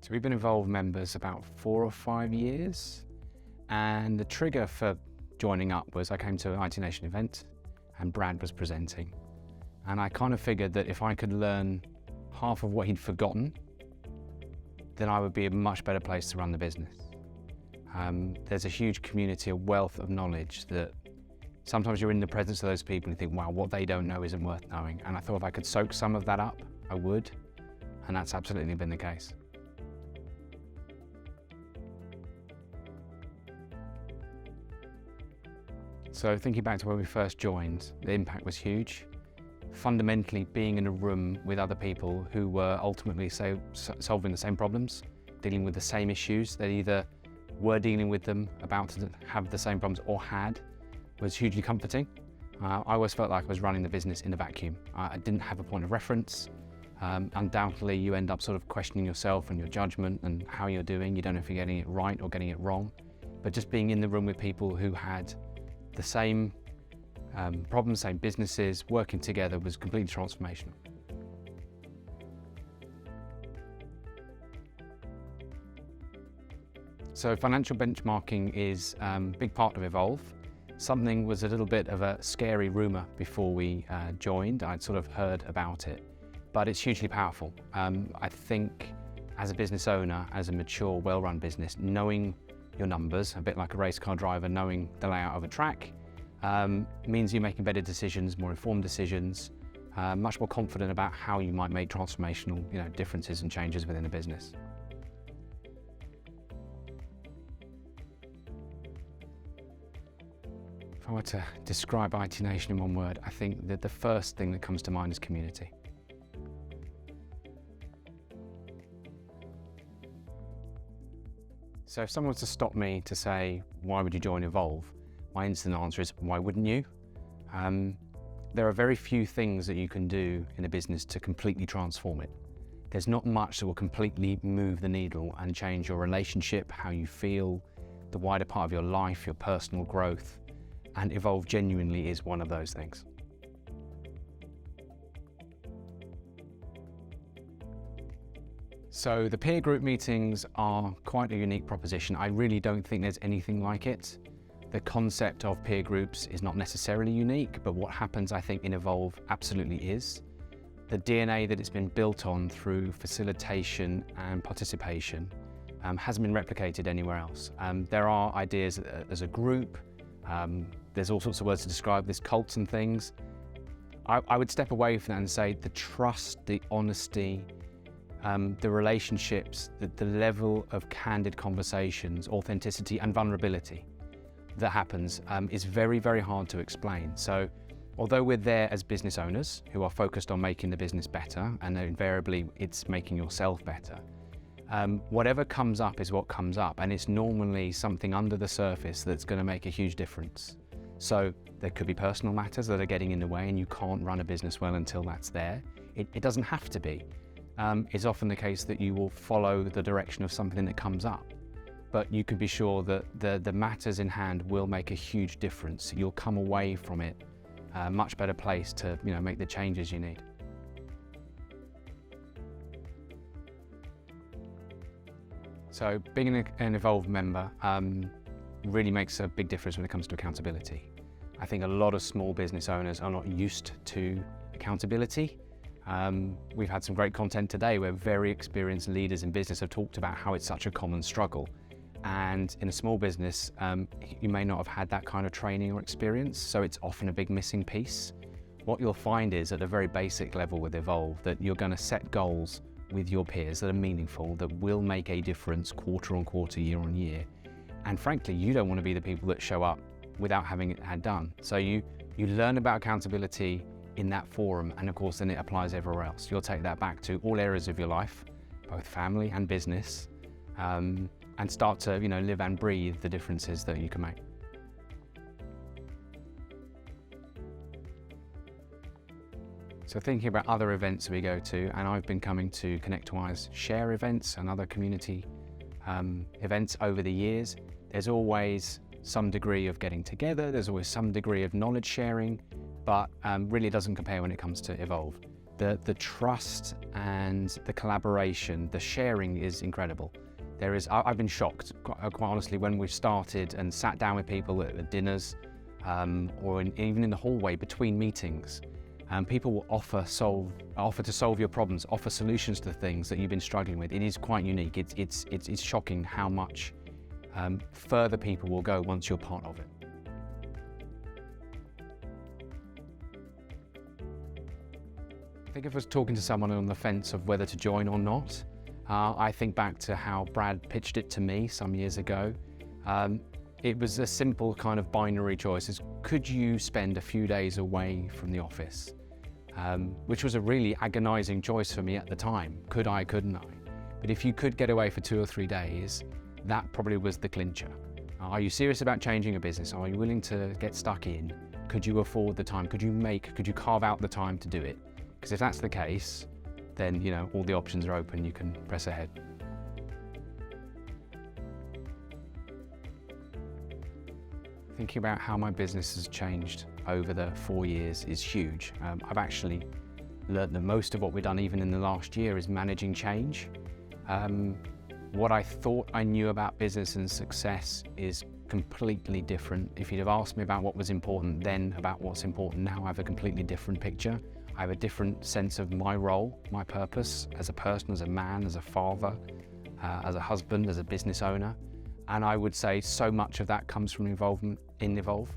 So we've been involved members about 4 or 5 years, and the trigger for joining up was I came to an IT Nation event and Brad was presenting, and I kind of figured that if I could learn half of what he'd forgotten, then I would be a much better place to run the business. There's a huge community, a wealth of knowledge that sometimes you're in the presence of those people and you think, wow, what they don't know isn't worth knowing. And I thought if I could soak some of that up, I would, and that's absolutely been the case. So thinking back to where we first joined, the impact was huge. Fundamentally, being in a room with other people who were ultimately solving the same problems, dealing with the same issues, they either were dealing with them, about to have the same problems, or had, was hugely comforting. I always felt like I was running the business in a vacuum. I didn't have a point of reference. Undoubtedly, you end up sort of questioning yourself and your judgment and how you're doing. You don't know if you're getting it right or getting it wrong. But just being in the room with people who had the same problems, same businesses, working together was completely transformational. So financial benchmarking is a big part of Evolve. Something was a little bit of a scary rumour before we joined. I'd sort of heard about it, but it's hugely powerful. I think as a business owner, as a mature, well-run business, knowing your numbers, a bit like a race car driver, knowing the layout of a track, means you're making better decisions, more informed decisions, much more confident about how you might make transformational, differences and changes within a business. If I were to describe IT Nation in one word, I think that the first thing that comes to mind is community. So if someone was to stop me to say, why would you join Evolve? My instant answer is, why wouldn't you? There are very few things that you can do in a business to completely transform it. There's not much that will completely move the needle and change your relationship, how you feel, the wider part of your life, your personal growth, and Evolve genuinely is one of those things. So the peer group meetings are quite a unique proposition. I really don't think there's anything like it. The concept of peer groups is not necessarily unique, but what happens, I think, in Evolve absolutely is. The DNA that it's been built on through facilitation and participation hasn't been replicated anywhere else. There are ideas as a group, there's all sorts of words to describe this, cults and things. I would step away from that and say the trust, the honesty, the relationships, the level of candid conversations, authenticity and vulnerability that happens is very, very hard to explain. So although we're there as business owners who are focused on making the business better, and invariably it's making yourself better, whatever comes up is what comes up, and it's normally something under the surface that's going to make a huge difference. So there could be personal matters that are getting in the way and you can't run a business well until that's there. It doesn't have to be. It's often the case that you will follow the direction of something that comes up. But you can be sure that the matters in hand will make a huge difference. You'll come away from it a much better place to make the changes you need. So being an Evolve member really makes a big difference when it comes to accountability. I think a lot of small business owners are not used to accountability. We've had some great content today where very experienced leaders in business have talked about how it's such a common struggle. And in a small business, you may not have had that kind of training or experience, so it's often a big missing piece. What you'll find is at a very basic level with Evolve that you're going to set goals with your peers that are meaningful, that will make a difference quarter on quarter, year on year. And frankly, you don't want to be the people that show up without having it had done. So you learn about accountability in that forum, and of course then it applies everywhere else. You'll take that back to all areas of your life, both family and business, and start to live and breathe the differences that you can make. So thinking about other events we go to, and I've been coming to ConnectWire's share events and other community events over the years, there's always some degree of getting together, there's always some degree of knowledge sharing, but really doesn't compare when it comes to Evolve. The trust and the collaboration, the sharing is incredible. I've been shocked, quite honestly, when we've started and sat down with people at dinners, or even in the hallway between meetings. People will offer to solve your problems, offer solutions to things that you've been struggling with. It is quite unique. It's shocking how much further people will go once you're part of it. I think if I was talking to someone on the fence of whether to join or not, I think back to how Brad pitched it to me some years ago. It was a simple kind of binary choice. Could you spend a few days away from the office? Which was a really agonizing choice for me at the time. Could I, couldn't I? But if you could get away for 2 or 3 days, that probably was the clincher. Are you serious about changing a business? Are you willing to get stuck in? Could you afford the time? Could you carve out the time to do it? Because if that's the case, then all the options are open, you can press ahead. Thinking about how my business has changed over the 4 years is huge. I've actually learned that most of what we've done even in the last year is managing change. What I thought I knew about business and success is completely different. If you'd have asked me about what was important then about what's important now, I have a completely different picture. I have a different sense of my role, my purpose as a person, as a man, as a father, as a husband, as a business owner. And I would say so much of that comes from involvement in Evolve.